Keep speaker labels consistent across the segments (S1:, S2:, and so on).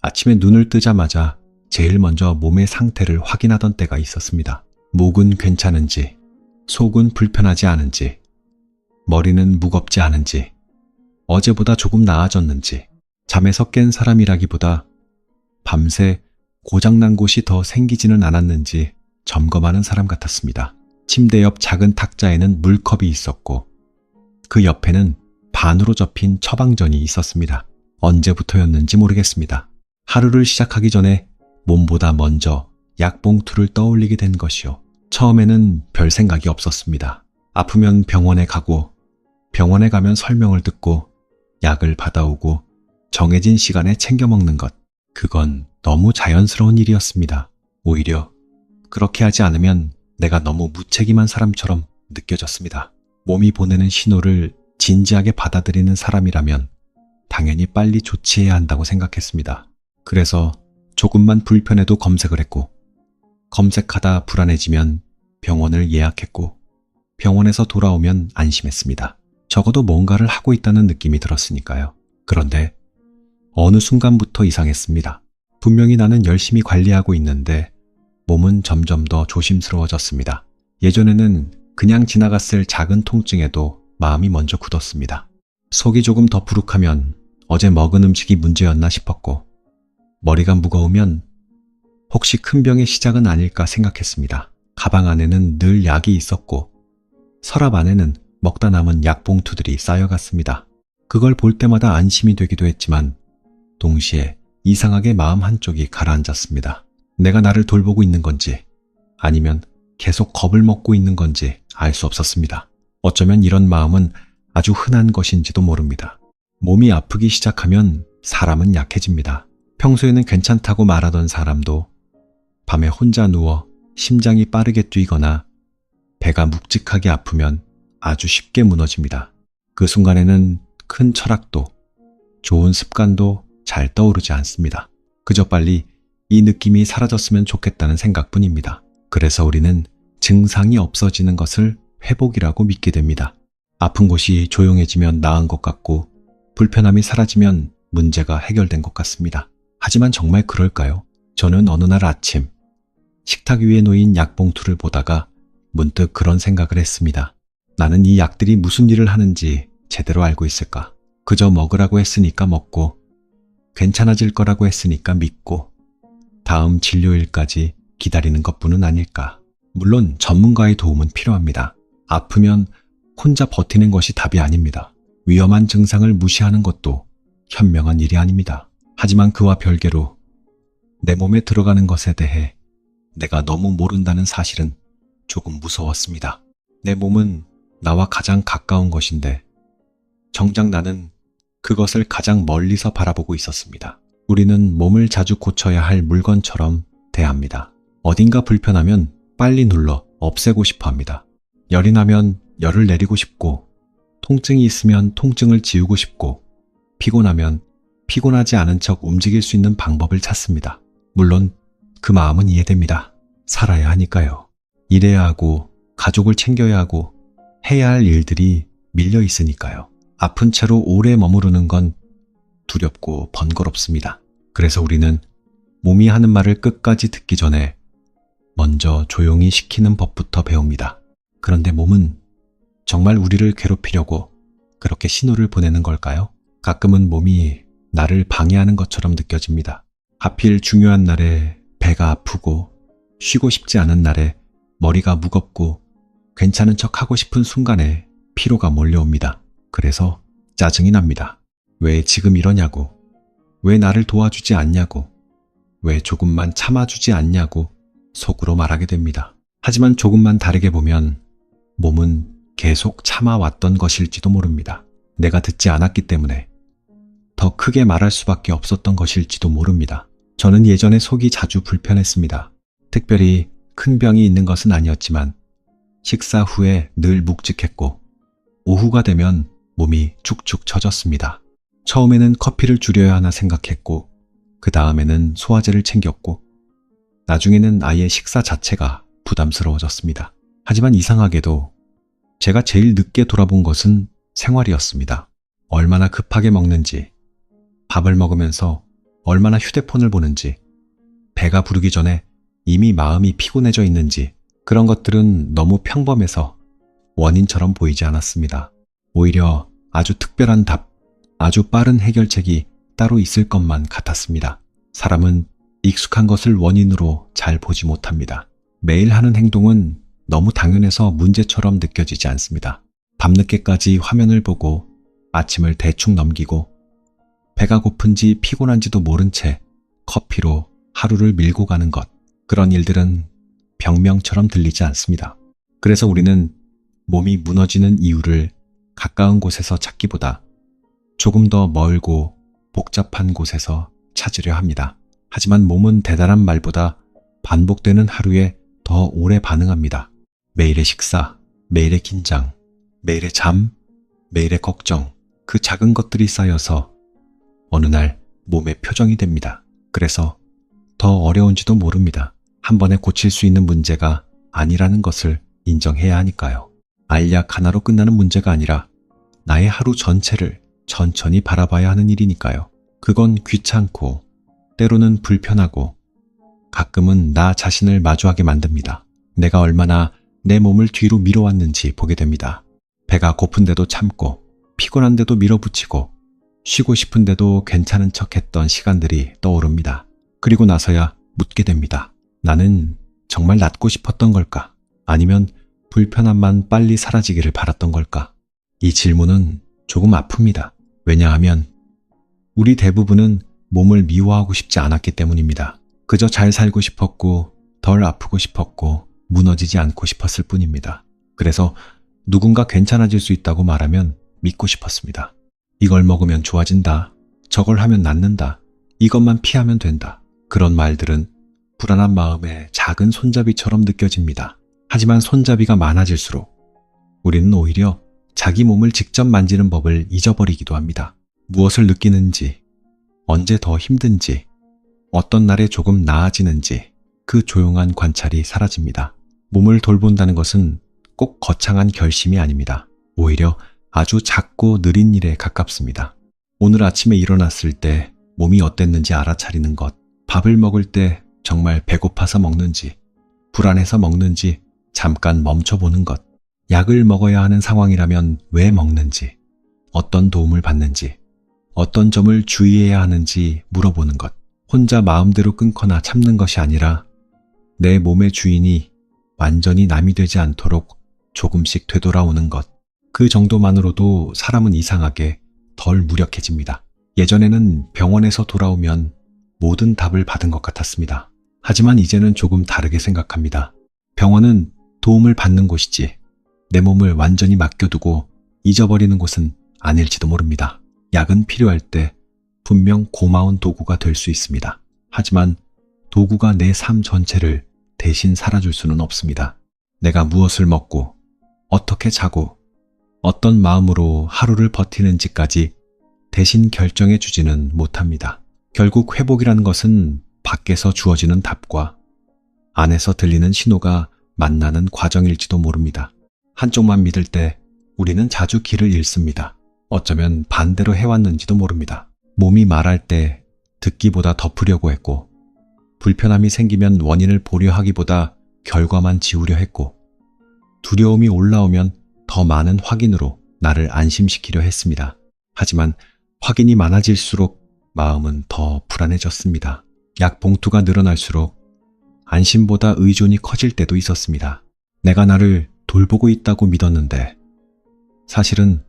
S1: 아침에 눈을 뜨자마자 제일 먼저 몸의 상태를 확인하던 때가 있었습니다. 목은 괜찮은지, 속은 불편하지 않은지, 머리는 무겁지 않은지, 어제보다 조금 나아졌는지, 잠에서 깬 사람이라기보다 밤새 고장난 곳이 더 생기지는 않았는지 점검하는 사람 같았습니다. 침대 옆 작은 탁자에는 물컵이 있었고 그 옆에는 반으로 접힌 처방전이 있었습니다. 언제부터였는지 모르겠습니다. 하루를 시작하기 전에 몸보다 먼저 약봉투를 떠올리게 된 것이요. 처음에는 별 생각이 없었습니다. 아프면 병원에 가고 병원에 가면 설명을 듣고 약을 받아오고 정해진 시간에 챙겨 먹는 것. 그건 너무 자연스러운 일이었습니다. 오히려 그렇게 하지 않으면 내가 너무 무책임한 사람처럼 느껴졌습니다. 몸이 보내는 신호를 진지하게 받아들이는 사람이라면 당연히 빨리 조치해야 한다고 생각했습니다. 그래서 조금만 불편해도 검색을 했고 검색하다 불안해지면 병원을 예약했고 병원에서 돌아오면 안심했습니다. 적어도 뭔가를 하고 있다는 느낌이 들었으니까요. 그런데 어느 순간부터 이상했습니다. 분명히 나는 열심히 관리하고 있는데 몸은 점점 더 조심스러워졌습니다. 예전에는 그냥 지나갔을 작은 통증에도 마음이 먼저 굳었습니다. 속이 조금 더 부룩하면 어제 먹은 음식이 문제였나 싶었고 머리가 무거우면 혹시 큰 병의 시작은 아닐까 생각했습니다. 가방 안에는 늘 약이 있었고 서랍 안에는 먹다 남은 약봉투들이 쌓여갔습니다. 그걸 볼 때마다 안심이 되기도 했지만 동시에 이상하게 마음 한쪽이 가라앉았습니다. 내가 나를 돌보고 있는 건지 아니면 계속 겁을 먹고 있는 건지 알 수 없었습니다. 어쩌면 이런 마음은 아주 흔한 것인지도 모릅니다. 몸이 아프기 시작하면 사람은 약해집니다. 평소에는 괜찮다고 말하던 사람도 밤에 혼자 누워 심장이 빠르게 뛰거나 배가 묵직하게 아프면 아주 쉽게 무너집니다. 그 순간에는 큰 철학도 좋은 습관도 잘 떠오르지 않습니다. 그저 빨리 이 느낌이 사라졌으면 좋겠다는 생각뿐입니다. 그래서 우리는 증상이 없어지는 것을 회복이라고 믿게 됩니다. 아픈 곳이 조용해지면 나은 것 같고 불편함이 사라지면 문제가 해결된 것 같습니다. 하지만 정말 그럴까요? 저는 어느 날 아침 식탁 위에 놓인 약봉투를 보다가 문득 그런 생각을 했습니다. 나는 이 약들이 무슨 일을 하는지 제대로 알고 있을까? 그저 먹으라고 했으니까 먹고 괜찮아질 거라고 했으니까 믿고 다음 진료일까지 기다리는 것뿐은 아닐까? 물론 전문가의 도움은 필요합니다. 아프면 혼자 버티는 것이 답이 아닙니다. 위험한 증상을 무시하는 것도 현명한 일이 아닙니다. 하지만 그와 별개로 내 몸에 들어가는 것에 대해 내가 너무 모른다는 사실은 조금 무서웠습니다. 내 몸은 나와 가장 가까운 것인데 정작 나는 그것을 가장 멀리서 바라보고 있었습니다. 우리는 몸을 자주 고쳐야 할 물건처럼 대합니다. 어딘가 불편하면 빨리 눌러 없애고 싶어 합니다. 열이 나면 열을 내리고 싶고 통증이 있으면 통증을 지우고 싶고 피곤하면 피곤하지 않은 척 움직일 수 있는 방법을 찾습니다. 물론 그 마음은 이해됩니다. 살아야 하니까요. 일해야 하고 가족을 챙겨야 하고 해야 할 일들이 밀려 있으니까요. 아픈 채로 오래 머무르는 건 두렵고 번거롭습니다. 그래서 우리는 몸이 하는 말을 끝까지 듣기 전에 먼저 조용히 시키는 법부터 배웁니다. 그런데 몸은 정말 우리를 괴롭히려고 그렇게 신호를 보내는 걸까요? 가끔은 몸이 나를 방해하는 것처럼 느껴집니다. 하필 중요한 날에 배가 아프고 쉬고 싶지 않은 날에 머리가 무겁고 괜찮은 척 하고 싶은 순간에 피로가 몰려옵니다. 그래서 짜증이 납니다. 왜 지금 이러냐고, 왜 나를 도와주지 않냐고, 왜 조금만 참아주지 않냐고 속으로 말하게 됩니다. 하지만 조금만 다르게 보면 몸은 계속 참아왔던 것일지도 모릅니다. 내가 듣지 않았기 때문에 더 크게 말할 수밖에 없었던 것일지도 모릅니다. 저는 예전에 속이 자주 불편했습니다. 특별히 큰 병이 있는 것은 아니었지만 식사 후에 늘 묵직했고 오후가 되면 몸이 축축 처졌습니다. 처음에는 커피를 줄여야 하나 생각했고 그 다음에는 소화제를 챙겼고 나중에는 아예 식사 자체가 부담스러워졌습니다. 하지만 이상하게도 제가 제일 늦게 돌아본 것은 생활이었습니다. 얼마나 급하게 먹는지, 밥을 먹으면서 얼마나 휴대폰을 보는지, 배가 부르기 전에 이미 마음이 피곤해져 있는지 그런 것들은 너무 평범해서 원인처럼 보이지 않았습니다. 오히려 아주 특별한 답, 아주 빠른 해결책이 따로 있을 것만 같았습니다. 사람은 익숙한 것을 원인으로 잘 보지 못합니다. 매일 하는 행동은 너무 당연해서 문제처럼 느껴지지 않습니다. 밤늦게까지 화면을 보고 아침을 대충 넘기고 배가 고픈지 피곤한지도 모른 채 커피로 하루를 밀고 가는 것, 그런 일들은 병명처럼 들리지 않습니다. 그래서 우리는 몸이 무너지는 이유를 가까운 곳에서 찾기보다 조금 더 멀고 복잡한 곳에서 찾으려 합니다. 하지만 몸은 대단한 말보다 반복되는 하루에 더 오래 반응합니다. 매일의 식사, 매일의 긴장, 매일의 잠, 매일의 걱정, 그 작은 것들이 쌓여서 어느 날 몸의 표정이 됩니다. 그래서 더 어려운지도 모릅니다. 한 번에 고칠 수 있는 문제가 아니라는 것을 인정해야 하니까요. 알약 하나로 끝나는 문제가 아니라 나의 하루 전체를 천천히 바라봐야 하는 일이니까요. 그건 귀찮고 때로는 불편하고 가끔은 나 자신을 마주하게 만듭니다. 내가 얼마나 내 몸을 뒤로 밀어왔는지 보게 됩니다. 배가 고픈데도 참고 피곤한데도 밀어붙이고 쉬고 싶은데도 괜찮은 척했던 시간들이 떠오릅니다. 그리고 나서야 묻게 됩니다. 나는 정말 낫고 싶었던 걸까? 아니면 불편함만 빨리 사라지기를 바랐던 걸까? 이 질문은 조금 아픕니다. 왜냐하면 우리 대부분은 몸을 미워하고 싶지 않았기 때문입니다. 그저 잘 살고 싶었고 덜 아프고 싶었고 무너지지 않고 싶었을 뿐입니다. 그래서 누군가 괜찮아질 수 있다고 말하면 믿고 싶었습니다. 이걸 먹으면 좋아진다. 저걸 하면 낫는다. 이것만 피하면 된다. 그런 말들은 불안한 마음에 작은 손잡이처럼 느껴집니다. 하지만 손잡이가 많아질수록 우리는 오히려 자기 몸을 직접 만지는 법을 잊어버리기도 합니다. 무엇을 느끼는지, 언제 더 힘든지, 어떤 날에 조금 나아지는지 그 조용한 관찰이 사라집니다. 몸을 돌본다는 것은 꼭 거창한 결심이 아닙니다. 오히려 아주 작고 느린 일에 가깝습니다. 오늘 아침에 일어났을 때 몸이 어땠는지 알아차리는 것, 밥을 먹을 때 정말 배고파서 먹는지, 불안해서 먹는지 잠깐 멈춰보는 것, 약을 먹어야 하는 상황이라면 왜 먹는지, 어떤 도움을 받는지, 어떤 점을 주의해야 하는지 물어보는 것, 혼자 마음대로 끊거나 참는 것이 아니라 내 몸의 주인이 완전히 남이 되지 않도록 조금씩 되돌아오는 것, 그 정도만으로도 사람은 이상하게 덜 무력해집니다. 예전에는 병원에서 돌아오면 모든 답을 받은 것 같았습니다. 하지만 이제는 조금 다르게 생각합니다. 병원은 도움을 받는 곳이지 내 몸을 완전히 맡겨두고 잊어버리는 곳은 아닐지도 모릅니다. 약은 필요할 때 분명 고마운 도구가 될 수 있습니다. 하지만 도구가 내 삶 전체를 대신 살아줄 수는 없습니다. 내가 무엇을 먹고 어떻게 자고 어떤 마음으로 하루를 버티는지까지 대신 결정해 주지는 못합니다. 결국 회복이라는 것은 밖에서 주어지는 답과 안에서 들리는 신호가 만나는 과정일지도 모릅니다. 한쪽만 믿을 때 우리는 자주 길을 잃습니다. 어쩌면 반대로 해왔는지도 모릅니다. 몸이 말할 때 듣기보다 덮으려고 했고, 불편함이 생기면 원인을 보려 하기보다 결과만 지우려 했고, 두려움이 올라오면 더 많은 확인으로 나를 안심시키려 했습니다. 하지만 확인이 많아질수록 마음은 더 불안해졌습니다. 약 봉투가 늘어날수록 안심보다 의존이 커질 때도 있었습니다. 내가 나를 돌보고 있다고 믿었는데 사실은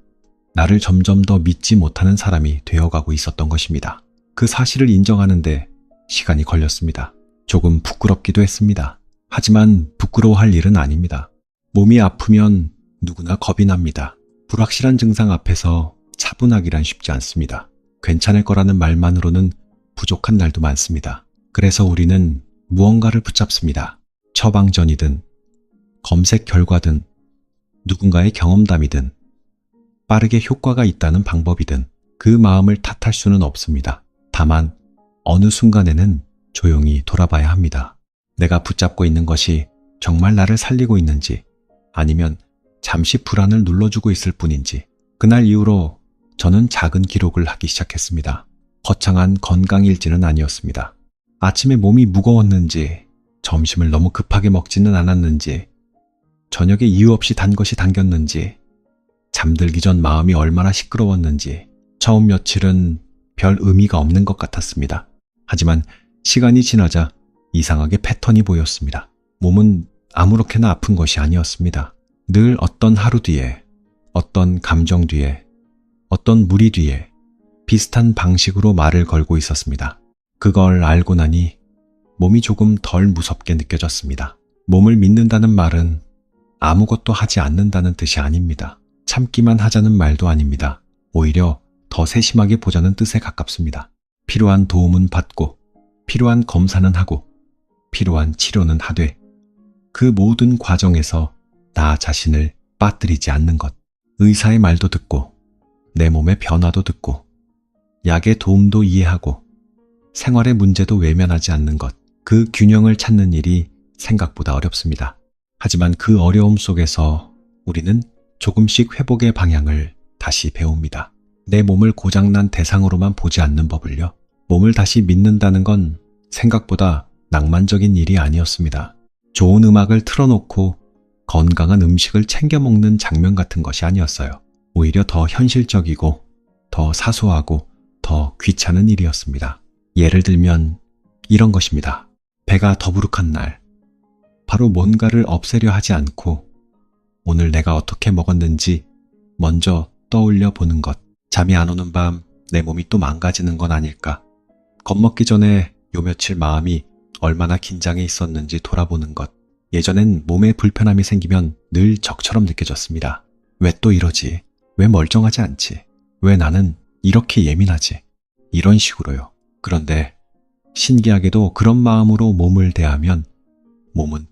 S1: 나를 점점 더 믿지 못하는 사람이 되어가고 있었던 것입니다. 그 사실을 인정하는데 시간이 걸렸습니다. 조금 부끄럽기도 했습니다. 하지만 부끄러워할 일은 아닙니다. 몸이 아프면 누구나 겁이 납니다. 불확실한 증상 앞에서 차분하기란 쉽지 않습니다. 괜찮을 거라는 말만으로는 부족한 날도 많습니다. 그래서 우리는 무언가를 붙잡습니다. 처방전이든 검색 결과든 누군가의 경험담이든 빠르게 효과가 있다는 방법이든 그 마음을 탓할 수는 없습니다. 다만 어느 순간에는 조용히 돌아봐야 합니다. 내가 붙잡고 있는 것이 정말 나를 살리고 있는지 아니면 잠시 불안을 눌러주고 있을 뿐인지. 그날 이후로 저는 작은 기록을 하기 시작했습니다. 거창한 건강일지는 아니었습니다. 아침에 몸이 무거웠는지, 점심을 너무 급하게 먹지는 않았는지, 저녁에 이유 없이 단 것이 당겼는지, 잠들기 전 마음이 얼마나 시끄러웠는지 처음 며칠은 별 의미가 없는 것 같았습니다. 하지만 시간이 지나자 이상하게 패턴이 보였습니다. 몸은 아무렇게나 아픈 것이 아니었습니다. 늘 어떤 하루 뒤에, 어떤 감정 뒤에, 어떤 무리 뒤에 비슷한 방식으로 말을 걸고 있었습니다. 그걸 알고 나니 몸이 조금 덜 무섭게 느껴졌습니다. 몸을 믿는다는 말은 아무것도 하지 않는다는 뜻이 아닙니다. 참기만 하자는 말도 아닙니다. 오히려 더 세심하게 보자는 뜻에 가깝습니다. 필요한 도움은 받고, 필요한 검사는 하고, 필요한 치료는 하되, 그 모든 과정에서 나 자신을 빠뜨리지 않는 것. 의사의 말도 듣고, 내 몸의 변화도 듣고, 약의 도움도 이해하고, 생활의 문제도 외면하지 않는 것. 그 균형을 찾는 일이 생각보다 어렵습니다. 하지만 그 어려움 속에서 우리는 조금씩 회복의 방향을 다시 배웁니다. 내 몸을 고장난 대상으로만 보지 않는 법을요. 몸을 다시 믿는다는 건 생각보다 낭만적인 일이 아니었습니다. 좋은 음악을 틀어놓고 건강한 음식을 챙겨 먹는 장면 같은 것이 아니었어요. 오히려 더 현실적이고 더 사소하고 더 귀찮은 일이었습니다. 예를 들면 이런 것입니다. 배가 더부룩한 날, 바로 뭔가를 없애려 하지 않고 오늘 내가 어떻게 먹었는지 먼저 떠올려 보는 것. 잠이 안 오는 밤 내 몸이 또 망가지는 건 아닐까. 겁먹기 전에 요 며칠 마음이 얼마나 긴장해 있었는지 돌아보는 것. 예전엔 몸에 불편함이 생기면 늘 적처럼 느껴졌습니다. 왜 또 이러지? 왜 멀쩡하지 않지? 왜 나는 이렇게 예민하지? 이런 식으로요. 그런데 신기하게도 그런 마음으로 몸을 대하면 몸은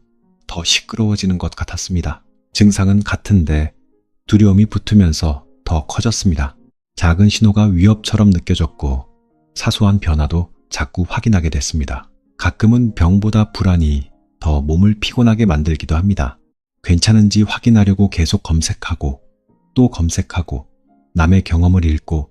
S1: 더 시끄러워지는 것 같았습니다. 증상은 같은데 두려움이 붙으면서 더 커졌습니다. 작은 신호가 위협처럼 느껴졌고 사소한 변화도 자꾸 확인하게 됐습니다. 가끔은 병보다 불안이 더 몸을 피곤하게 만들기도 합니다. 괜찮은지 확인하려고 계속 검색하고 또 검색하고 남의 경험을 읽고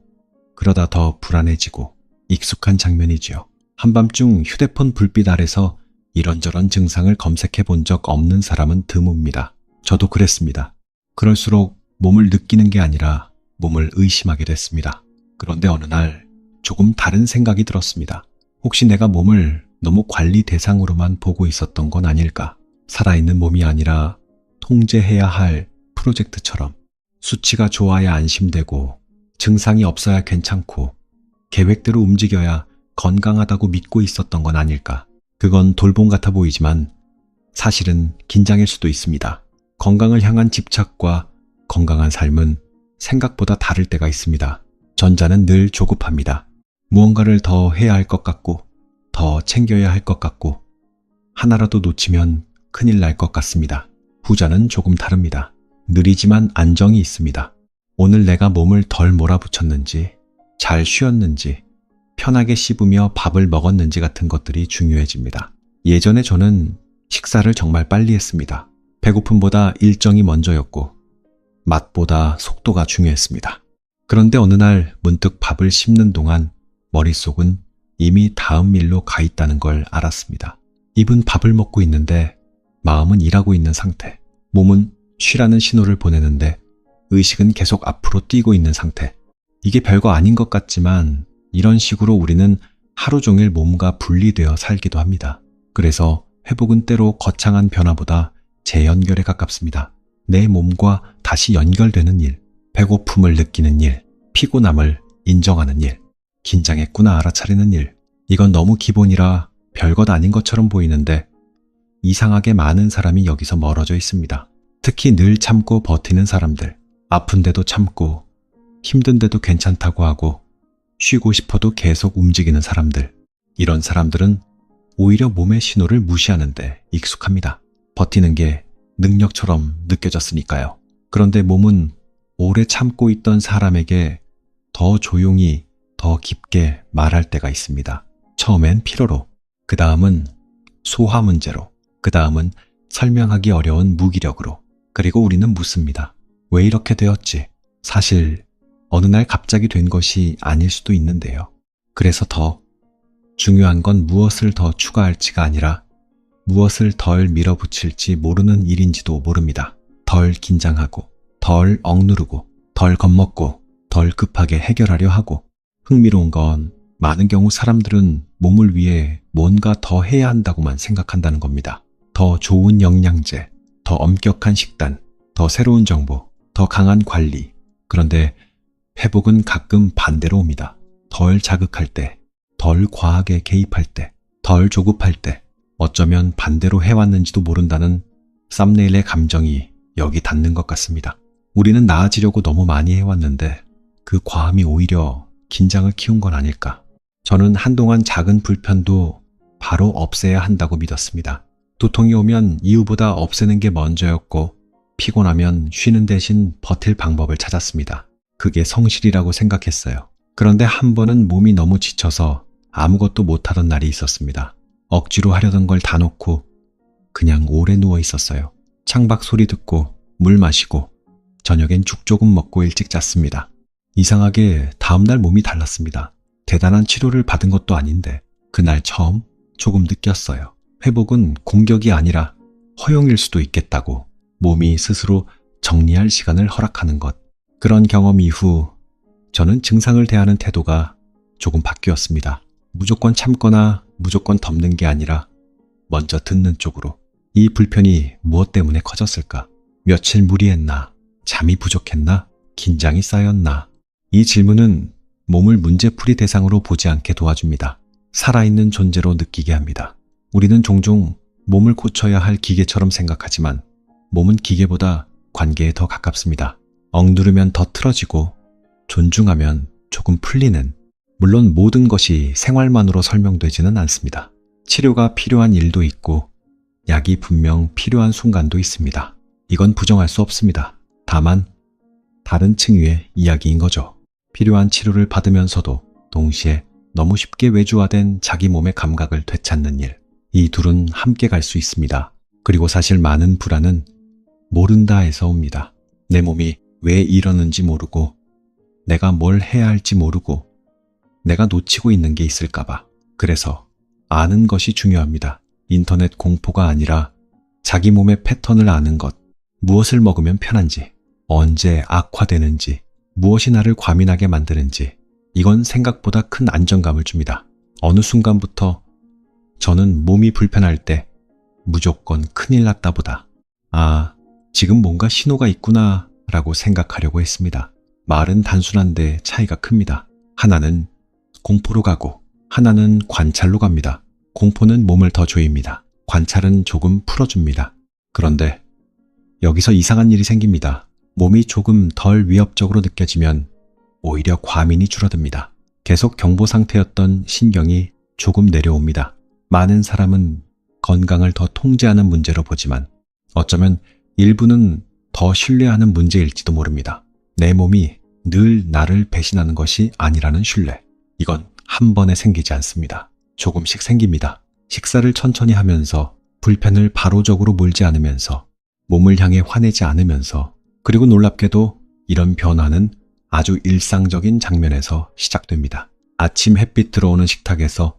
S1: 그러다 더 불안해지고 익숙한 장면이지요. 한밤중 휴대폰 불빛 아래서 이런저런 증상을 검색해 본 적 없는 사람은 드뭅니다. 저도 그랬습니다. 그럴수록 몸을 느끼는 게 아니라 몸을 의심하게 됐습니다. 그런데 어느 날 조금 다른 생각이 들었습니다. 혹시 내가 몸을 너무 관리 대상으로만 보고 있었던 건 아닐까? 살아있는 몸이 아니라 통제해야 할 프로젝트처럼 수치가 좋아야 안심되고 증상이 없어야 괜찮고 계획대로 움직여야 건강하다고 믿고 있었던 건 아닐까? 그건 돌봄 같아 보이지만 사실은 긴장일 수도 있습니다. 건강을 향한 집착과 건강한 삶은 생각보다 다를 때가 있습니다. 전자는 늘 조급합니다. 무언가를 더 해야 할 것 같고 더 챙겨야 할 것 같고 하나라도 놓치면 큰일 날 것 같습니다. 후자는 조금 다릅니다. 느리지만 안정이 있습니다. 오늘 내가 몸을 덜 몰아붙였는지, 잘 쉬었는지, 편하게 씹으며 밥을 먹었는지 같은 것들이 중요해집니다. 예전에 저는 식사를 정말 빨리 했습니다. 배고픔보다 일정이 먼저였고 맛보다 속도가 중요했습니다. 그런데 어느 날 문득 밥을 씹는 동안 머릿속은 이미 다음 일로 가 있다는 걸 알았습니다. 입은 밥을 먹고 있는데 마음은 일하고 있는 상태. 몸은 쉬라는 신호를 보내는데 의식은 계속 앞으로 뛰고 있는 상태. 이게 별거 아닌 것 같지만 이런 식으로 우리는 하루 종일 몸과 분리되어 살기도 합니다. 그래서 회복은 때로 거창한 변화보다 재연결에 가깝습니다. 내 몸과 다시 연결되는 일, 배고픔을 느끼는 일, 피곤함을 인정하는 일, 긴장했구나 알아차리는 일. 이건 너무 기본이라 별것 아닌 것처럼 보이는데 이상하게 많은 사람이 여기서 멀어져 있습니다. 특히 늘 참고 버티는 사람들, 아픈데도 참고 힘든데도 괜찮다고 하고 쉬고 싶어도 계속 움직이는 사람들. 이런 사람들은 오히려 몸의 신호를 무시하는데 익숙합니다. 버티는 게 능력처럼 느껴졌으니까요. 그런데 몸은 오래 참고 있던 사람에게 더 조용히, 더 깊게 말할 때가 있습니다. 처음엔 피로로, 그 다음은 소화 문제로, 그 다음은 설명하기 어려운 무기력으로. 그리고 우리는 묻습니다. 왜 이렇게 되었지? 사실 어느 날 갑자기 된 것이 아닐 수도 있는데요. 그래서 더 중요한 건 무엇을 더 추가할지가 아니라 무엇을 덜 밀어붙일지 모르는 일인지도 모릅니다. 덜 긴장하고, 덜 억누르고, 덜 겁먹고, 덜 급하게 해결하려 하고. 흥미로운 건 많은 경우 사람들은 몸을 위해 뭔가 더 해야 한다고만 생각한다는 겁니다. 더 좋은 영양제, 더 엄격한 식단, 더 새로운 정보, 더 강한 관리. 그런데 회복은 가끔 반대로 옵니다. 덜 자극할 때, 덜 과하게 개입할 때, 덜 조급할 때, 어쩌면 반대로 해왔는지도 모른다는 썸네일의 감정이 여기 닿는 것 같습니다. 우리는 나아지려고 너무 많이 해왔는데 그 과함이 오히려 긴장을 키운 건 아닐까. 저는 한동안 작은 불편도 바로 없애야 한다고 믿었습니다. 두통이 오면 이유보다 없애는 게 먼저였고 피곤하면 쉬는 대신 버틸 방법을 찾았습니다. 그게 성실이라고 생각했어요. 그런데 한 번은 몸이 너무 지쳐서 아무것도 못하던 날이 있었습니다. 억지로 하려던 걸 다 놓고 그냥 오래 누워 있었어요. 창밖 소리 듣고 물 마시고 저녁엔 죽 조금 먹고 일찍 잤습니다. 이상하게 다음날 몸이 달랐습니다. 대단한 치료를 받은 것도 아닌데 그날 처음 조금 느꼈어요. 회복은 공격이 아니라 허용일 수도 있겠다고, 몸이 스스로 정리할 시간을 허락하는 것. 그런 경험 이후 저는 증상을 대하는 태도가 조금 바뀌었습니다. 무조건 참거나 무조건 덮는 게 아니라 먼저 듣는 쪽으로. 이 불편이 무엇 때문에 커졌을까? 며칠 무리했나? 잠이 부족했나? 긴장이 쌓였나? 이 질문은 몸을 문제풀이 대상으로 보지 않게 도와줍니다. 살아있는 존재로 느끼게 합니다. 우리는 종종 몸을 고쳐야 할 기계처럼 생각하지만 몸은 기계보다 관계에 더 가깝습니다. 억누르면 더 틀어지고 존중하면 조금 풀리는, 물론 모든 것이 생활만으로 설명되지는 않습니다. 치료가 필요한 일도 있고 약이 분명 필요한 순간도 있습니다. 이건 부정할 수 없습니다. 다만 다른 층위의 이야기인 거죠. 필요한 치료를 받으면서도 동시에 너무 쉽게 외주화된 자기 몸의 감각을 되찾는 일. 이 둘은 함께 갈 수 있습니다. 그리고 사실 많은 불안은 모른다에서 옵니다. 내 몸이 왜 이러는지 모르고, 내가 뭘 해야 할지 모르고, 내가 놓치고 있는 게 있을까봐. 그래서 아는 것이 중요합니다. 인터넷 공포가 아니라 자기 몸의 패턴을 아는 것. 무엇을 먹으면 편한지, 언제 악화되는지, 무엇이 나를 과민하게 만드는지. 이건 생각보다 큰 안정감을 줍니다. 어느 순간부터 저는 몸이 불편할 때 무조건 큰일 났다보다 지금 뭔가 신호가 있구나 라고 생각하려고 했습니다. 말은 단순한데 차이가 큽니다. 하나는 공포로 가고 하나는 관찰로 갑니다. 공포는 몸을 더 조입니다. 관찰은 조금 풀어줍니다. 그런데 여기서 이상한 일이 생깁니다. 몸이 조금 덜 위협적으로 느껴지면 오히려 과민이 줄어듭니다. 계속 경보 상태였던 신경이 조금 내려옵니다. 많은 사람은 건강을 더 통제하는 문제로 보지만 어쩌면 일부는 더 신뢰하는 문제일지도 모릅니다. 내 몸이 늘 나를 배신하는 것이 아니라는 신뢰. 이건 한 번에 생기지 않습니다. 조금씩 생깁니다. 식사를 천천히 하면서, 불편을 바로적으로 몰지 않으면서, 몸을 향해 화내지 않으면서, 그리고 놀랍게도 이런 변화는 아주 일상적인 장면에서 시작됩니다. 아침 햇빛 들어오는 식탁에서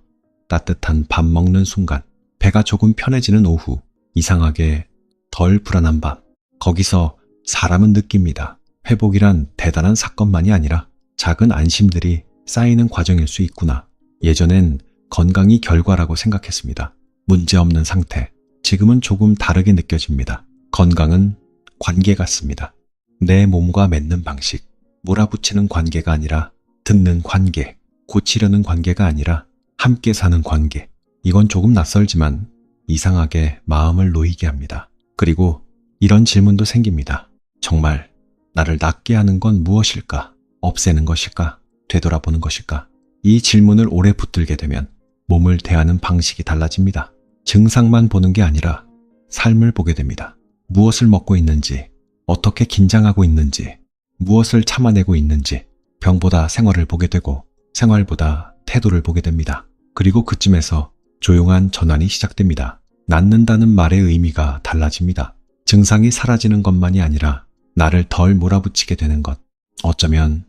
S1: 따뜻한 밥 먹는 순간, 배가 조금 편해지는 오후, 이상하게 덜 불안한 밤. 거기서 사람은 느낍니다. 회복이란 대단한 사건만이 아니라 작은 안심들이 쌓이는 과정일 수 있구나. 예전엔 건강이 결과라고 생각했습니다. 문제없는 상태. 지금은 조금 다르게 느껴집니다. 건강은 관계 같습니다. 내 몸과 맺는 방식. 몰아붙이는 관계가 아니라 듣는 관계. 고치려는 관계가 아니라 함께 사는 관계. 이건 조금 낯설지만 이상하게 마음을 놓이게 합니다. 그리고 이런 질문도 생깁니다. 정말 나를 낫게 하는 건 무엇일까? 없애는 것일까? 되돌아보는 것일까? 이 질문을 오래 붙들게 되면 몸을 대하는 방식이 달라집니다. 증상만 보는 게 아니라 삶을 보게 됩니다. 무엇을 먹고 있는지, 어떻게 긴장하고 있는지, 무엇을 참아내고 있는지, 병보다 생활을 보게 되고 생활보다 태도를 보게 됩니다. 그리고 그쯤에서 조용한 전환이 시작됩니다. 낫는다는 말의 의미가 달라집니다. 증상이 사라지는 것만이 아니라 나를 덜 몰아붙이게 되는 것. 어쩌면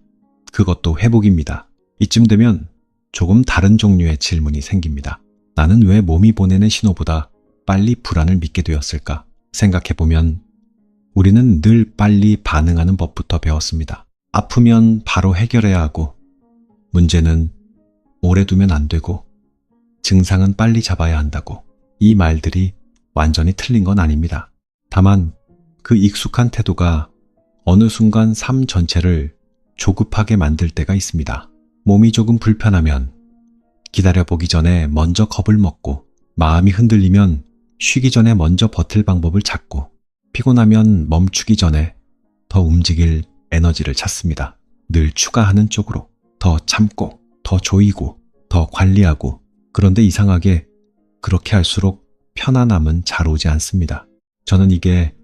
S1: 그것도 회복입니다. 이쯤 되면 조금 다른 종류의 질문이 생깁니다. 나는 왜 몸이 보내는 신호보다 빨리 불안을 믿게 되었을까? 생각해보면 우리는 늘 빨리 반응하는 법부터 배웠습니다. 아프면 바로 해결해야 하고, 문제는 오래 두면 안 되고, 증상은 빨리 잡아야 한다고. 이 말들이 완전히 틀린 건 아닙니다. 다만 그 익숙한 태도가 어느 순간 삶 전체를 조급하게 만들 때가 있습니다. 몸이 조금 불편하면 기다려보기 전에 먼저 겁을 먹고, 마음이 흔들리면 쉬기 전에 먼저 버틸 방법을 찾고, 피곤하면 멈추기 전에 더 움직일 에너지를 찾습니다. 늘 추가하는 쪽으로 더 참고, 더 조이고, 더 관리하고. 그런데 이상하게 그렇게 할수록 편안함은 잘 오지 않습니다. 저는 이게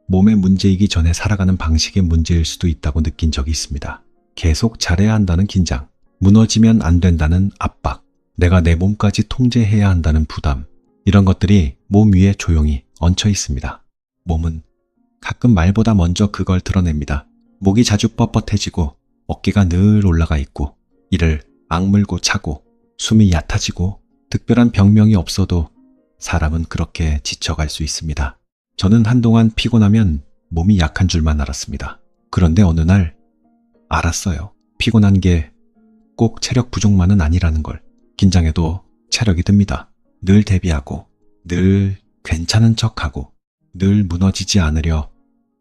S1: 몸의 문제이기 전에 살아가는 방식의 문제일 수도 있다고 느낀 적이 있습니다. 계속 잘해야 한다는 긴장, 무너지면 안 된다는 압박, 내가 내 몸까지 통제해야 한다는 부담, 이런 것들이 몸 위에 조용히 얹혀 있습니다. 몸은 가끔 말보다 먼저 그걸 드러냅니다. 목이 자주 뻣뻣해지고 어깨가 늘 올라가 있고, 이를 악물고 차고, 숨이 얕아지고, 특별한 병명이 없어도 사람은 그렇게 지쳐갈 수 있습니다. 저는 한동안 피곤하면 몸이 약한 줄만 알았습니다. 그런데 어느 날 알았어요. 피곤한 게 꼭 체력 부족만은 아니라는 걸. 긴장해도 체력이 듭니다. 늘 대비하고, 늘 괜찮은 척하고, 늘 무너지지 않으려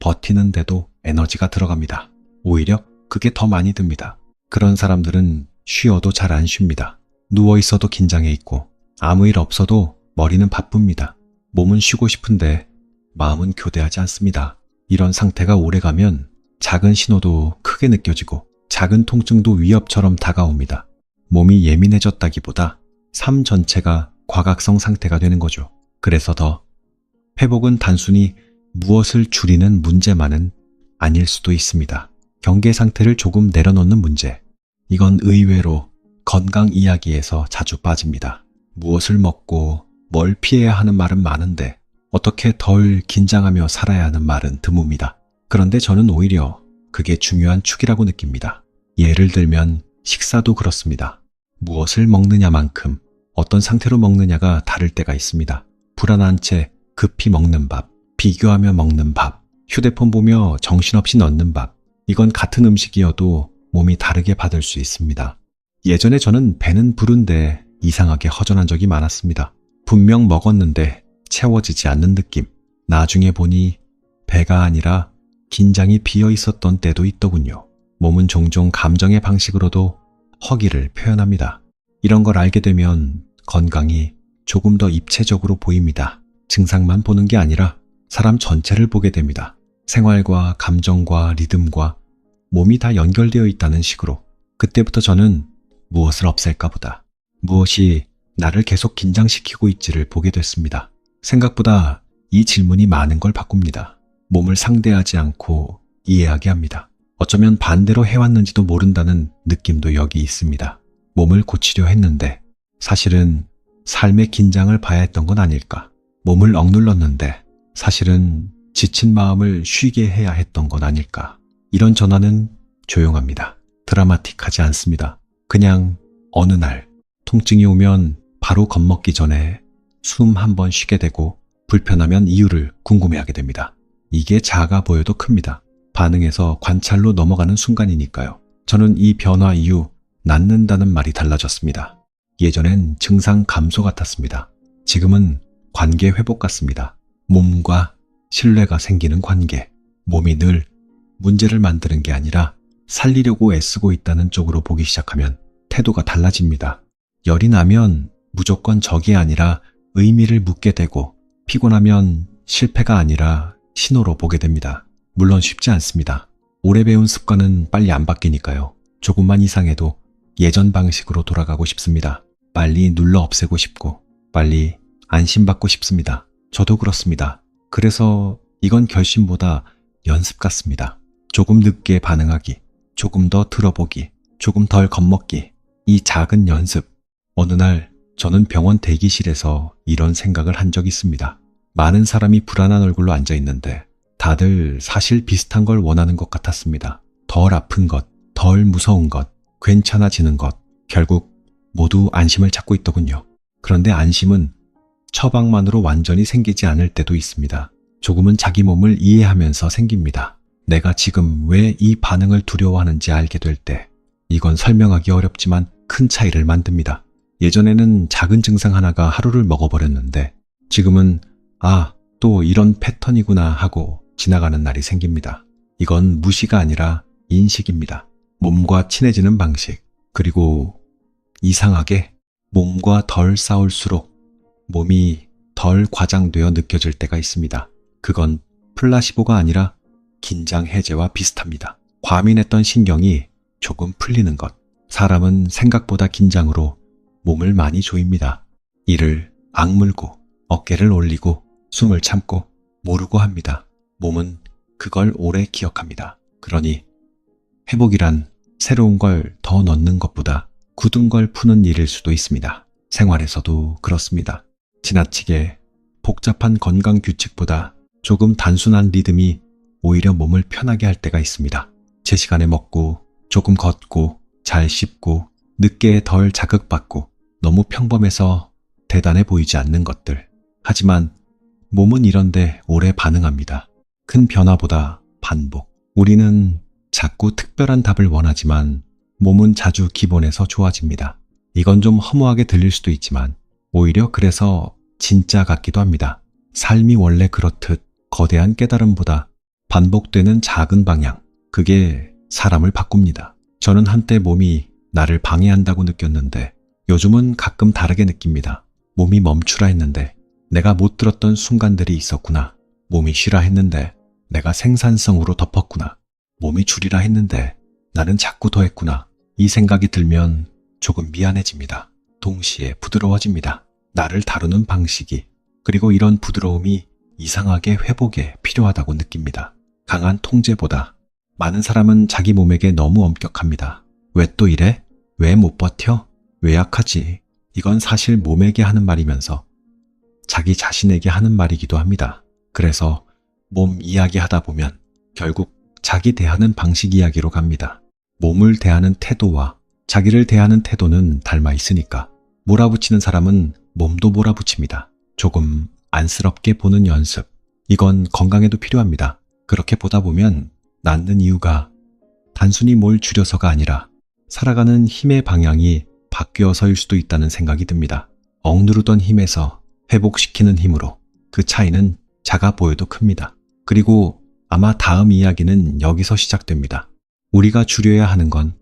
S1: 버티는데도 에너지가 들어갑니다. 오히려 그게 더 많이 듭니다. 그런 사람들은 쉬어도 잘 안 쉽니다. 누워 있어도 긴장해 있고, 아무 일 없어도 머리는 바쁩니다. 몸은 쉬고 싶은데 마음은 교대하지 않습니다. 이런 상태가 오래가면 작은 신호도 크게 느껴지고, 작은 통증도 위협처럼 다가옵니다. 몸이 예민해졌다기보다 삶 전체가 과각성 상태가 되는 거죠. 그래서 더 회복은 단순히 무엇을 줄이는 문제만은 아닐 수도 있습니다. 경계 상태를 조금 내려놓는 문제. 이건 의외로 건강 이야기에서 자주 빠집니다. 무엇을 먹고 뭘 피해야 하는 말은 많은데 어떻게 덜 긴장하며 살아야 하는 말은 드뭅니다. 그런데 저는 오히려 그게 중요한 축이라고 느낍니다. 예를 들면 식사도 그렇습니다. 무엇을 먹느냐만큼 어떤 상태로 먹느냐가 다를 때가 있습니다. 불안한 채 급히 먹는 밥, 비교하며 먹는 밥, 휴대폰 보며 정신없이 넣는 밥, 이건 같은 음식이어도 몸이 다르게 받을 수 있습니다. 예전에 저는 배는 부른데 이상하게 허전한 적이 많았습니다. 분명 먹었는데 채워지지 않는 느낌. 나중에 보니 배가 아니라 긴장이 비어 있었던 때도 있더군요. 몸은 종종 감정의 방식으로도 허기를 표현합니다. 이런 걸 알게 되면 건강이 조금 더 입체적으로 보입니다. 증상만 보는 게 아니라 사람 전체를 보게 됩니다. 생활과 감정과 리듬과 몸이 다 연결되어 있다는 식으로. 그때부터 저는 무엇을 없앨까 보다 무엇이 나를 계속 긴장시키고 있지를 보게 됐습니다. 생각보다 이 질문이 많은 걸 바꿉니다. 몸을 상대하지 않고 이해하게 합니다. 어쩌면 반대로 해왔는지도 모른다는 느낌도 여기 있습니다. 몸을 고치려 했는데 사실은 삶의 긴장을 봐야 했던 건 아닐까. 몸을 억눌렀는데 사실은 지친 마음을 쉬게 해야 했던 건 아닐까. 이런 전환은 조용합니다. 드라마틱하지 않습니다. 그냥 어느 날 통증이 오면 바로 겁먹기 전에 숨 한 번 쉬게 되고, 불편하면 이유를 궁금해하게 됩니다. 이게 작아 보여도 큽니다. 반응에서 관찰로 넘어가는 순간이니까요. 저는 이 변화 이후 낫는다는 말이 달라졌습니다. 예전엔 증상 감소 같았습니다. 지금은 관계 회복 같습니다. 몸과 신뢰가 생기는 관계. 몸이 늘 문제를 만드는 게 아니라 살리려고 애쓰고 있다는 쪽으로 보기 시작하면 태도가 달라집니다. 열이 나면 무조건 적이 아니라 의미를 묻게 되고, 피곤하면 실패가 아니라 신호로 보게 됩니다. 물론 쉽지 않습니다. 오래 배운 습관은 빨리 안 바뀌니까요. 조금만 이상해도 예전 방식으로 돌아가고 싶습니다. 빨리 눌러 없애고 싶고, 빨리 안심받고 싶습니다. 저도 그렇습니다. 그래서 이건 결심보다 연습 같습니다. 조금 늦게 반응하기, 조금 더 들어보기, 조금 덜 겁먹기. 이 작은 연습. 어느 날 저는 병원 대기실에서 이런 생각을 한 적이 있습니다. 많은 사람이 불안한 얼굴로 앉아 있는데 다들 사실 비슷한 걸 원하는 것 같았습니다. 덜 아픈 것, 덜 무서운 것, 괜찮아지는 것. 결국 모두 안심을 찾고 있더군요. 그런데 안심은 처방만으로 완전히 생기지 않을 때도 있습니다. 조금은 자기 몸을 이해하면서 생깁니다. 내가 지금 왜 이 반응을 두려워하는지 알게 될 때, 이건 설명하기 어렵지만 큰 차이를 만듭니다. 예전에는 작은 증상 하나가 하루를 먹어버렸는데 지금은 또 이런 패턴이구나 하고 지나가는 날이 생깁니다. 이건 무시가 아니라 인식입니다. 몸과 친해지는 방식, 그리고 이상하게 몸과 덜 싸울수록 몸이 덜 과장되어 느껴질 때가 있습니다. 그건 플라시보가 아니라 긴장 해제와 비슷합니다. 과민했던 신경이 조금 풀리는 것. 사람은 생각보다 긴장으로 몸을 많이 조입니다. 이를 악물고 어깨를 올리고 숨을 참고 모르고 합니다. 몸은 그걸 오래 기억합니다. 그러니 회복이란 새로운 걸 더 넣는 것보다 굳은 걸 푸는 일일 수도 있습니다. 생활에서도 그렇습니다. 지나치게 복잡한 건강 규칙보다 조금 단순한 리듬이 오히려 몸을 편하게 할 때가 있습니다. 제 시간에 먹고 조금 걷고 잘 씹고 늦게 덜 자극받고 너무 평범해서 대단해 보이지 않는 것들. 하지만 몸은 이런데 오래 반응합니다. 큰 변화보다 반복. 우리는 자꾸 특별한 답을 원하지만 몸은 자주 기본에서 좋아집니다. 이건 좀 허무하게 들릴 수도 있지만 오히려 그래서 진짜 같기도 합니다. 삶이 원래 그렇듯 거대한 깨달음보다 반복되는 작은 방향, 그게 사람을 바꿉니다. 저는 한때 몸이 나를 방해한다고 느꼈는데 요즘은 가끔 다르게 느낍니다. 몸이 멈추라 했는데 내가 못 들었던 순간들이 있었구나. 몸이 쉬라 했는데 내가 생산성으로 덮었구나. 몸이 줄이라 했는데 나는 자꾸 더했구나. 이 생각이 들면 조금 미안해집니다. 동시에 부드러워집니다. 나를 다루는 방식이. 그리고 이런 부드러움이 이상하게 회복에 필요하다고 느낍니다. 강한 통제보다. 많은 사람은 자기 몸에게 너무 엄격합니다. 왜 또 이래? 왜 못 버텨? 왜 약하지? 이건 사실 몸에게 하는 말이면서 자기 자신에게 하는 말이기도 합니다. 그래서 몸 이야기하다 보면 결국 자기 대하는 방식 이야기로 갑니다. 몸을 대하는 태도와 자기를 대하는 태도는 닮아 있으니까 몰아붙이는 사람은 몸도 몰아붙입니다. 조금 안쓰럽게 보는 연습. 이건 건강에도 필요합니다. 그렇게 보다 보면 낫는 이유가 단순히 뭘 줄여서가 아니라 살아가는 힘의 방향이 바뀌어서일 수도 있다는 생각이 듭니다. 억누르던 힘에서 회복시키는 힘으로. 그 차이는 작아 보여도 큽니다. 그리고 아마 다음 이야기는 여기서 시작됩니다. 우리가 줄여야 하는 건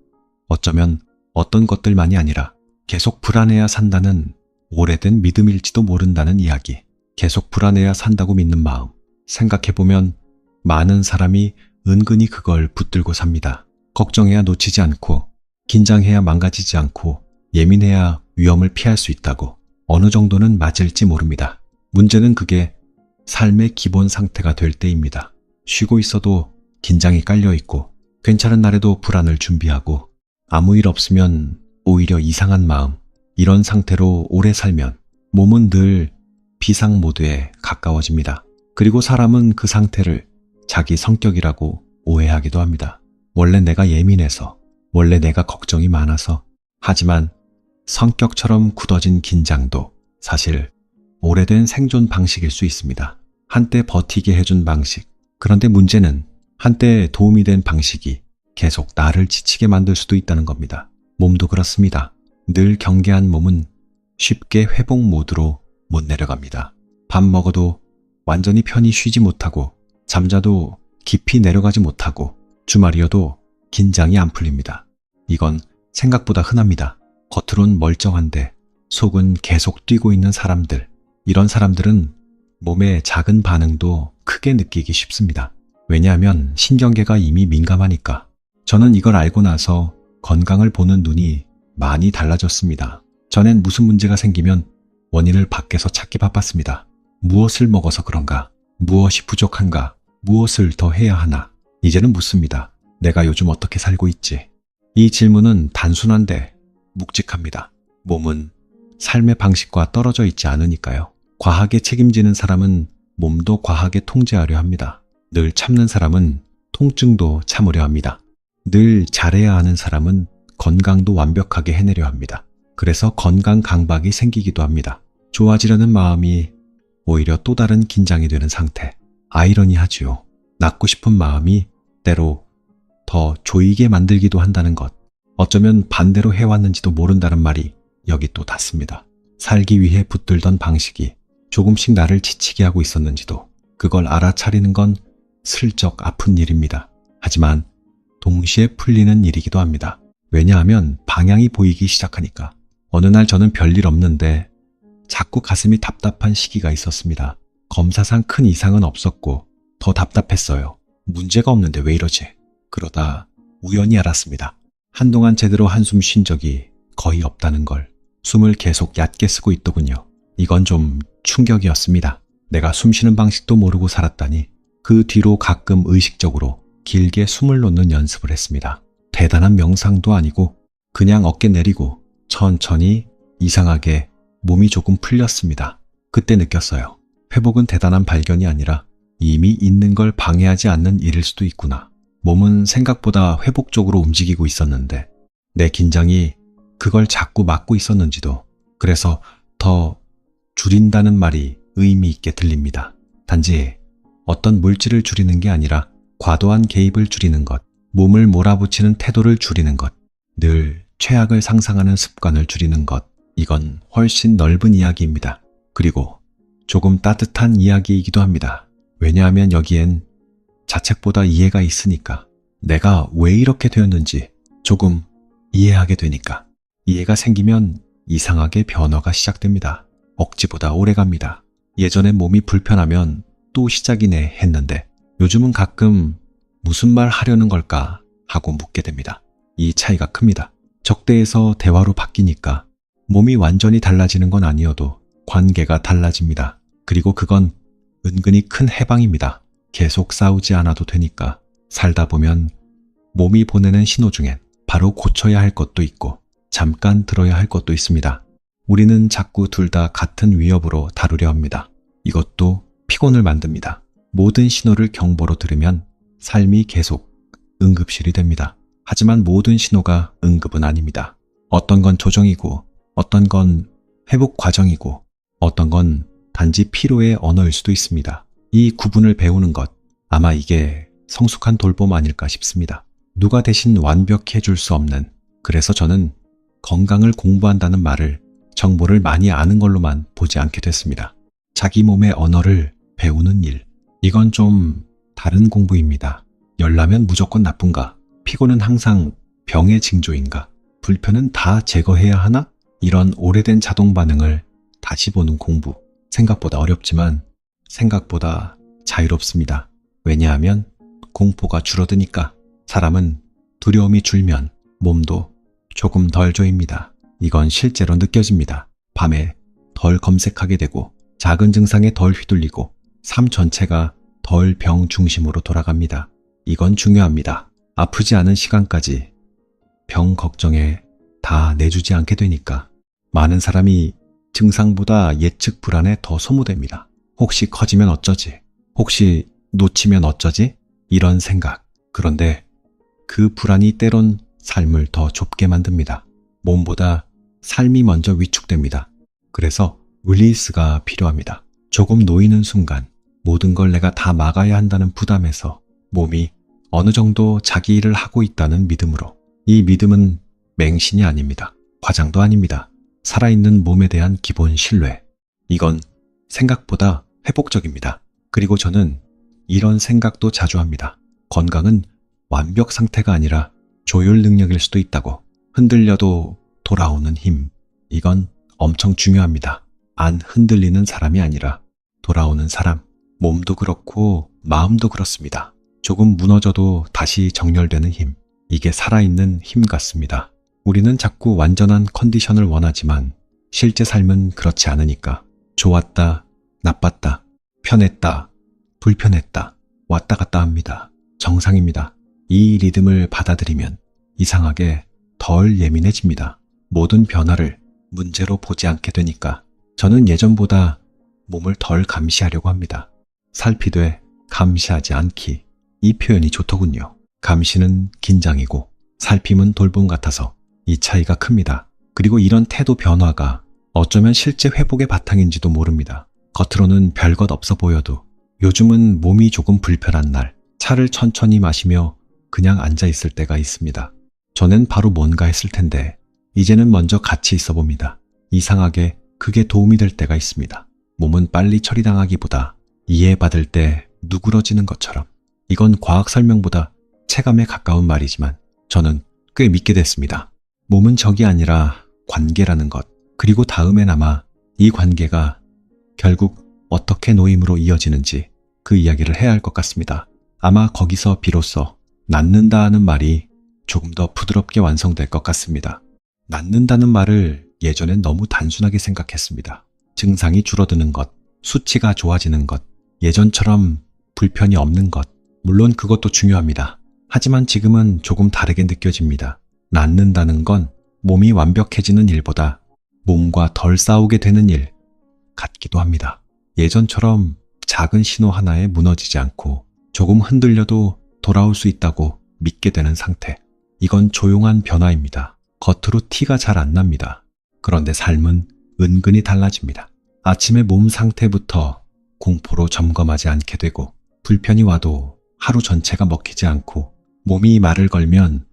S1: 어쩌면 어떤 것들만이 아니라 계속 불안해야 산다는 오래된 믿음일지도 모른다는 이야기. 계속 불안해야 산다고 믿는 마음. 생각해보면 많은 사람이 은근히 그걸 붙들고 삽니다. 걱정해야 놓치지 않고, 긴장해야 망가지지 않고, 예민해야 위험을 피할 수 있다고. 어느 정도는 맞을지 모릅니다. 문제는 그게 삶의 기본 상태가 될 때입니다. 쉬고 있어도 긴장이 깔려 있고, 괜찮은 날에도 불안을 준비하고, 아무 일 없으면 오히려 이상한 마음. 이런 상태로 오래 살면 몸은 늘 비상 모드에 가까워집니다. 그리고 사람은 그 상태를 자기 성격이라고 오해하기도 합니다. 원래 내가 예민해서, 원래 내가 걱정이 많아서. 하지만 성격처럼 굳어진 긴장도 사실 오래된 생존 방식일 수 있습니다. 한때 버티게 해준 방식. 그런데 문제는 한때 도움이 된 방식이 계속 나를 지치게 만들 수도 있다는 겁니다. 몸도 그렇습니다. 늘 경계한 몸은 쉽게 회복 모드로 못 내려갑니다. 밥 먹어도 완전히 편히 쉬지 못하고, 잠자도 깊이 내려가지 못하고, 주말이어도 긴장이 안 풀립니다. 이건 생각보다 흔합니다. 겉으론 멀쩡한데 속은 계속 뛰고 있는 사람들. 이런 사람들은 몸의 작은 반응도 크게 느끼기 쉽습니다. 왜냐하면 신경계가 이미 민감하니까. 저는 이걸 알고 나서 건강을 보는 눈이 많이 달라졌습니다. 전엔 무슨 문제가 생기면 원인을 밖에서 찾기 바빴습니다. 무엇을 먹어서 그런가? 무엇이 부족한가? 무엇을 더 해야 하나? 이제는 묻습니다. 내가 요즘 어떻게 살고 있지? 이 질문은 단순한데 묵직합니다. 몸은 삶의 방식과 떨어져 있지 않으니까요. 과하게 책임지는 사람은 몸도 과하게 통제하려 합니다. 늘 참는 사람은 통증도 참으려 합니다. 늘 잘해야 하는 사람은 건강도 완벽하게 해내려 합니다. 그래서 건강 강박이 생기기도 합니다. 좋아지려는 마음이 오히려 또 다른 긴장이 되는 상태. 아이러니하지요. 낳고 싶은 마음이 때로 더 조이게 만들기도 한다는 것. 어쩌면 반대로 해왔는지도 모른다는 말이 여기 또 닿습니다. 살기 위해 붙들던 방식이 조금씩 나를 지치게 하고 있었는지도 그걸 알아차리는 건 슬쩍 아픈 일입니다. 하지만 동시에 풀리는 일이기도 합니다. 왜냐하면 방향이 보이기 시작하니까. 어느 날 저는 별일 없는데 자꾸 가슴이 답답한 시기가 있었습니다. 검사상 큰 이상은 없었고 더 답답했어요. 문제가 없는데 왜 이러지? 그러다 우연히 알았습니다. 한동안 제대로 한숨 쉰 적이 거의 없다는 걸. 숨을 계속 얕게 쓰고 있더군요. 이건 좀 충격이었습니다. 내가 숨 쉬는 방식도 모르고 살았다니. 그 뒤로 가끔 의식적으로 길게 숨을 놓는 연습을 했습니다. 대단한 명상도 아니고 그냥 어깨 내리고 천천히 이상하게 몸이 조금 풀렸습니다. 그때 느꼈어요. 회복은 대단한 발견이 아니라 이미 있는 걸 방해하지 않는 일일 수도 있구나. 몸은 생각보다 회복적으로 움직이고 있었는데 내 긴장이 그걸 자꾸 막고 있었는지도. 그래서 더 줄인다는 말이 의미 있게 들립니다. 단지 어떤 물질을 줄이는 게 아니라 과도한 개입을 줄이는 것, 몸을 몰아붙이는 태도를 줄이는 것, 늘 최악을 상상하는 습관을 줄이는 것. 이건 훨씬 넓은 이야기입니다. 그리고 조금 따뜻한 이야기이기도 합니다. 왜냐하면 여기엔 자책보다 이해가 있으니까. 내가 왜 이렇게 되었는지 조금 이해하게 되니까. 이해가 생기면 이상하게 변화가 시작됩니다. 억지보다 오래 갑니다. 예전엔 몸이 불편하면 또 시작이네 했는데 요즘은 가끔 무슨 말 하려는 걸까 하고 묻게 됩니다. 이 차이가 큽니다. 적대에서 대화로 바뀌니까 몸이 완전히 달라지는 건 아니어도 관계가 달라집니다. 그리고 그건 은근히 큰 해방입니다. 계속 싸우지 않아도 되니까. 살다 보면 몸이 보내는 신호 중엔 바로 고쳐야 할 것도 있고 잠깐 들어야 할 것도 있습니다. 우리는 자꾸 둘 다 같은 위협으로 다루려 합니다. 이것도 피곤을 만듭니다. 모든 신호를 경보로 들으면 삶이 계속 응급실이 됩니다. 하지만 모든 신호가 응급은 아닙니다. 어떤 건 조정이고 어떤 건 회복 과정이고 어떤 건 단지 피로의 언어일 수도 있습니다. 이 구분을 배우는 것, 아마 이게 성숙한 돌봄 아닐까 싶습니다. 누가 대신 완벽해 줄 수 없는. 그래서 저는 건강을 공부한다는 말을 정보를 많이 아는 걸로만 보지 않게 됐습니다. 자기 몸의 언어를 배우는 일. 이건 좀 다른 공부입니다. 열나면 무조건 나쁜가? 피곤은 항상 병의 징조인가? 불편은 다 제거해야 하나? 이런 오래된 자동 반응을 다시 보는 공부. 생각보다 어렵지만 생각보다 자유롭습니다. 왜냐하면 공포가 줄어드니까. 사람은 두려움이 줄면 몸도 조금 덜 조입니다. 이건 실제로 느껴집니다. 밤에 덜 검색하게 되고 작은 증상에 덜 휘둘리고 삶 전체가 덜 병 중심으로 돌아갑니다. 이건 중요합니다. 아프지 않은 시간까지 병 걱정에 다 내주지 않게 되니까. 많은 사람이 증상보다 예측 불안에 더 소모됩니다. 혹시 커지면 어쩌지? 혹시 놓치면 어쩌지? 이런 생각. 그런데 그 불안이 때론 삶을 더 좁게 만듭니다. 몸보다 삶이 먼저 위축됩니다. 그래서 릴리스가 필요합니다. 조금 놓이는 순간 모든 걸 내가 다 막아야 한다는 부담에서 몸이 어느 정도 자기 일을 하고 있다는 믿음으로. 이 믿음은 맹신이 아닙니다. 과장도 아닙니다. 살아있는 몸에 대한 기본 신뢰. 이건 생각보다 회복적입니다. 그리고 저는 이런 생각도 자주 합니다. 건강은 완벽 상태가 아니라 조율 능력일 수도 있다고. 흔들려도 돌아오는 힘. 이건 엄청 중요합니다. 안 흔들리는 사람이 아니라 돌아오는 사람. 몸도 그렇고 마음도 그렇습니다. 조금 무너져도 다시 정렬되는 힘. 이게 살아있는 힘 같습니다. 우리는 자꾸 완전한 컨디션을 원하지만 실제 삶은 그렇지 않으니까. 좋았다, 나빴다, 편했다, 불편했다, 왔다 갔다 합니다. 정상입니다. 이 리듬을 받아들이면 이상하게 덜 예민해집니다. 모든 변화를 문제로 보지 않게 되니까. 저는 예전보다 몸을 덜 감시하려고 합니다. 살피되 감시하지 않기. 이 표현이 좋더군요. 감시는 긴장이고 살핌은 돌봄 같아서 이 차이가 큽니다. 그리고 이런 태도 변화가 어쩌면 실제 회복의 바탕인지도 모릅니다. 겉으로는 별것 없어 보여도 요즘은 몸이 조금 불편한 날, 차를 천천히 마시며 그냥 앉아 있을 때가 있습니다. 전엔 바로 뭔가 했을 텐데 이제는 먼저 같이 있어 봅니다. 이상하게 그게 도움이 될 때가 있습니다. 몸은 빨리 처리당하기보다 이해받을 때 누그러지는 것처럼. 이건 과학 설명보다 체감에 가까운 말이지만 저는 꽤 믿게 됐습니다. 몸은 적이 아니라 관계라는 것, 그리고 다음에나마 이 관계가 결국 어떻게 노임으로 이어지는지 그 이야기를 해야 할 것 같습니다. 아마 거기서 비로소 낫는다 하는 말이 조금 더 부드럽게 완성될 것 같습니다. 낫는다는 말을 예전엔 너무 단순하게 생각했습니다. 증상이 줄어드는 것, 수치가 좋아지는 것, 예전처럼 불편이 없는 것, 물론 그것도 중요합니다. 하지만 지금은 조금 다르게 느껴집니다. 낫는다는 건 몸이 완벽해지는 일보다 몸과 덜 싸우게 되는 일 같기도 합니다. 예전처럼 작은 신호 하나에 무너지지 않고 조금 흔들려도 돌아올 수 있다고 믿게 되는 상태. 이건 조용한 변화입니다. 겉으로 티가 잘 안 납니다. 그런데 삶은 은근히 달라집니다. 아침에 몸 상태부터 공포로 점검하지 않게 되고 불편이 와도 하루 전체가 먹히지 않고 몸이 말을 걸면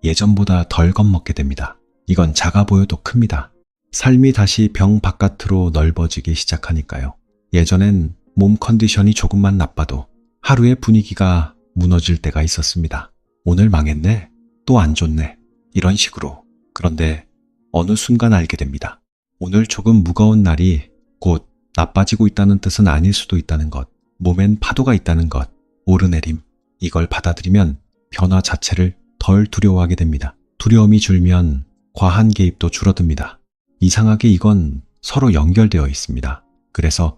S1: 예전보다 덜 겁먹게 됩니다. 이건 작아 보여도 큽니다. 삶이 다시 병 바깥으로 넓어지기 시작하니까요. 예전엔 몸 컨디션이 조금만 나빠도 하루의 분위기가 무너질 때가 있었습니다. 오늘 망했네? 또 안 좋네? 이런 식으로. 그런데 어느 순간 알게 됩니다. 오늘 조금 무거운 날이 곧 나빠지고 있다는 뜻은 아닐 수도 있다는 것. 몸엔 파도가 있다는 것. 오르내림. 이걸 받아들이면 변화 자체를 덜 두려워하게 됩니다. 두려움이 줄면 과한 개입도 줄어듭니다. 이상하게 이건 서로 연결되어 있습니다. 그래서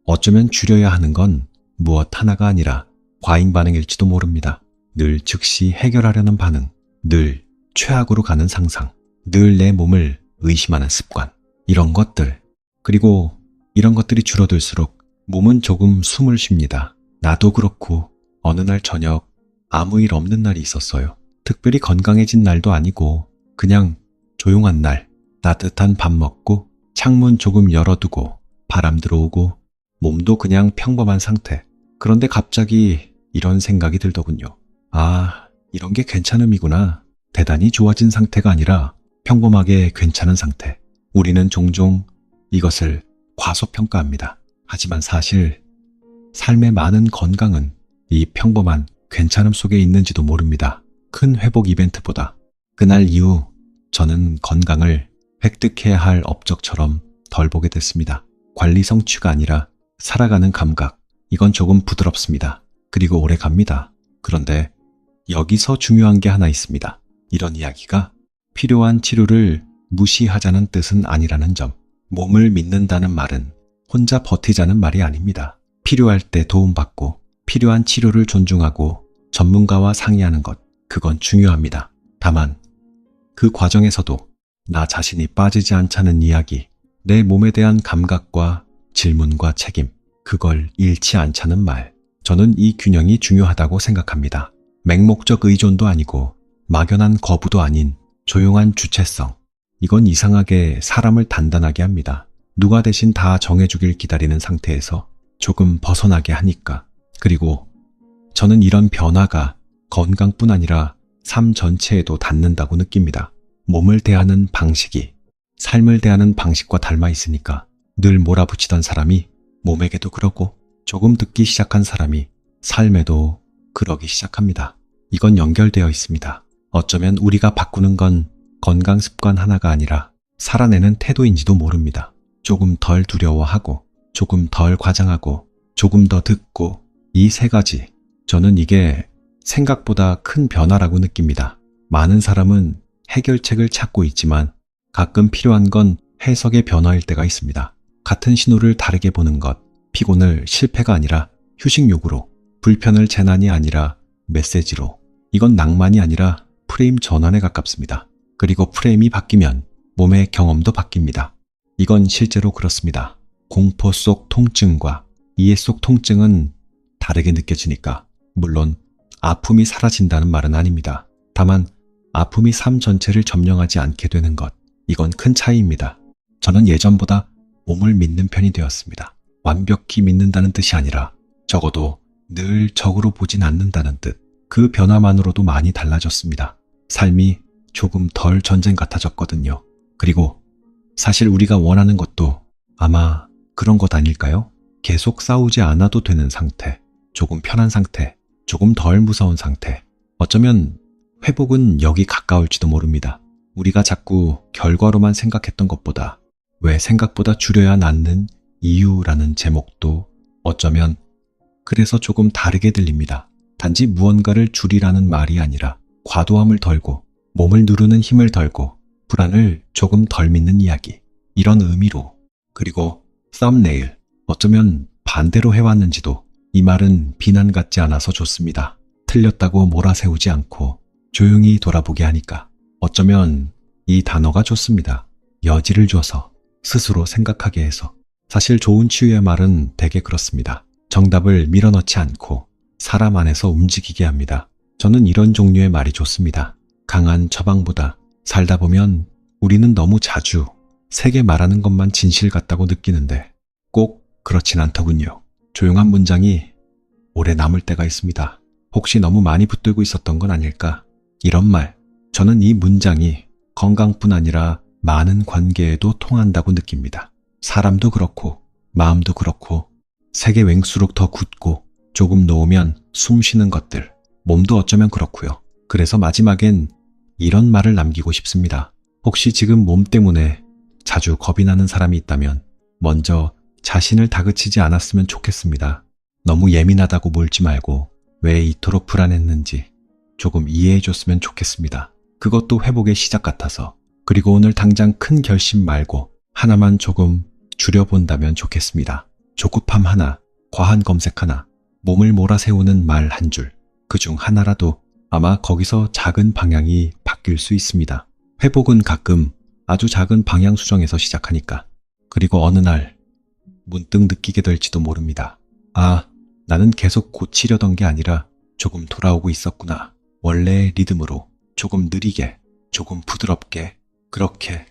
S1: 어쩌면 줄여야 하는 건 무엇 하나가 아니라 과잉 반응일지도 모릅니다. 늘 즉시 해결하려는 반응, 늘 최악으로 가는 상상, 늘 내 몸을 의심하는 습관, 이런 것들. 그리고 이런 것들이 줄어들수록 몸은 조금 숨을 쉽니다. 나도 그렇고 어느 날 저녁 아무 일 없는 날이 있었어요. 특별히 건강해진 날도 아니고 그냥 조용한 날, 따뜻한 밥 먹고 창문 조금 열어두고 바람 들어오고 몸도 그냥 평범한 상태. 그런데 갑자기 이런 생각이 들더군요. 아, 이런 게 괜찮음이구나. 대단히 좋아진 상태가 아니라 평범하게 괜찮은 상태. 우리는 종종 이것을 과소평가합니다. 하지만 사실 삶의 많은 건강은 이 평범한 괜찮음 속에 있는지도 모릅니다. 큰 회복 이벤트보다. 그날 이후 저는 건강을 획득해야 할 업적처럼 덜 보게 됐습니다. 관리 성취가 아니라 살아가는 감각. 이건 조금 부드럽습니다. 그리고 오래 갑니다. 그런데 여기서 중요한 게 하나 있습니다. 이런 이야기가 필요한 치료를 무시하자는 뜻은 아니라는 점. 몸을 믿는다는 말은 혼자 버티자는 말이 아닙니다. 필요할 때 도움받고 필요한 치료를 존중하고 전문가와 상의하는 것. 그건 중요합니다. 다만 그 과정에서도 나 자신이 빠지지 않자는 이야기, 내 몸에 대한 감각과 질문과 책임, 그걸 잃지 않자는 말. 저는 이 균형이 중요하다고 생각합니다. 맹목적 의존도 아니고 막연한 거부도 아닌 조용한 주체성. 이건 이상하게 사람을 단단하게 합니다. 누가 대신 다 정해주길 기다리는 상태에서 조금 벗어나게 하니까. 그리고 저는 이런 변화가 건강뿐 아니라 삶 전체에도 닿는다고 느낍니다. 몸을 대하는 방식이 삶을 대하는 방식과 닮아 있으니까 늘 몰아붙이던 사람이 몸에게도 그러고 조금 듣기 시작한 사람이 삶에도 그러기 시작합니다. 이건 연결되어 있습니다. 어쩌면 우리가 바꾸는 건 건강 습관 하나가 아니라 살아내는 태도인지도 모릅니다. 조금 덜 두려워하고 조금 덜 과장하고 조금 더 듣고 이 세 가지. 저는 이게 생각보다 큰 변화라고 느낍니다. 많은 사람은 해결책을 찾고 있지만 가끔 필요한 건 해석의 변화일 때가 있습니다. 같은 신호를 다르게 보는 것, 피곤을 실패가 아니라 휴식 요구로, 불편을 재난이 아니라 메시지로. 이건 낭만이 아니라 프레임 전환에 가깝습니다. 그리고 프레임이 바뀌면 몸의 경험도 바뀝니다. 이건 실제로 그렇습니다. 공포 속 통증과 이해 속 통증은 다르게 느껴지니까. 물론 아픔이 사라진다는 말은 아닙니다. 다만 아픔이 삶 전체를 점령하지 않게 되는 것. 이건 큰 차이입니다. 저는 예전보다 몸을 믿는 편이 되었습니다. 완벽히 믿는다는 뜻이 아니라 적어도 늘 적으로 보진 않는다는 뜻. 그 변화만으로도 많이 달라졌습니다. 삶이 조금 덜 전쟁 같아졌거든요. 그리고 사실 우리가 원하는 것도 아마 그런 것 아닐까요? 계속 싸우지 않아도 되는 상태, 조금 편한 상태, 조금 덜 무서운 상태. 어쩌면 회복은 여기 가까울지도 모릅니다. 우리가 자꾸 결과로만 생각했던 것보다 왜 생각보다 줄여야 낫는 이유라는 제목도 어쩌면 그래서 조금 다르게 들립니다. 단지 무언가를 줄이라는 말이 아니라 과도함을 덜고 몸을 누르는 힘을 덜고 불안을 조금 덜 믿는 이야기. 이런 의미로. 그리고 썸네일. 어쩌면 반대로 해왔는지도 이 말은 비난 같지 않아서 좋습니다. 틀렸다고 몰아세우지 않고 조용히 돌아보게 하니까 어쩌면 이 단어가 좋습니다. 여지를 줘서 스스로 생각하게 해서. 사실 좋은 치유의 말은 대개 그렇습니다. 정답을 밀어넣지 않고 사람 안에서 움직이게 합니다. 저는 이런 종류의 말이 좋습니다. 강한 처방보다 살다 보면 우리는 너무 자주 세게 말하는 것만 진실 같다고 느끼는데 꼭 그렇진 않더군요. 조용한 문장이 오래 남을 때가 있습니다. 혹시 너무 많이 붙들고 있었던 건 아닐까? 이런 말, 저는 이 문장이 건강뿐 아니라 많은 관계에도 통한다고 느낍니다. 사람도 그렇고 마음도 그렇고 세계 웽수록 더 굳고 조금 놓으면 숨 쉬는 것들, 몸도 어쩌면 그렇고요. 그래서 마지막엔 이런 말을 남기고 싶습니다. 혹시 지금 몸 때문에 자주 겁이 나는 사람이 있다면 먼저 자신을 다그치지 않았으면 좋겠습니다. 너무 예민하다고 몰지 말고 왜 이토록 불안했는지 조금 이해해줬으면 좋겠습니다. 그것도 회복의 시작 같아서. 그리고 오늘 당장 큰 결심 말고 하나만 조금 줄여본다면 좋겠습니다. 조급함 하나, 과한 검색 하나, 몸을 몰아세우는 말 한 줄. 그중 하나라도 아마 거기서 작은 방향이 바뀔 수 있습니다. 회복은 가끔 아주 작은 방향 수정에서 시작하니까. 그리고 어느 날 문득 느끼게 될지도 모릅니다. 아, 나는 계속 고치려던 게 아니라 조금 돌아오고 있었구나. 원래의 리듬으로 조금 느리게, 조금 부드럽게 그렇게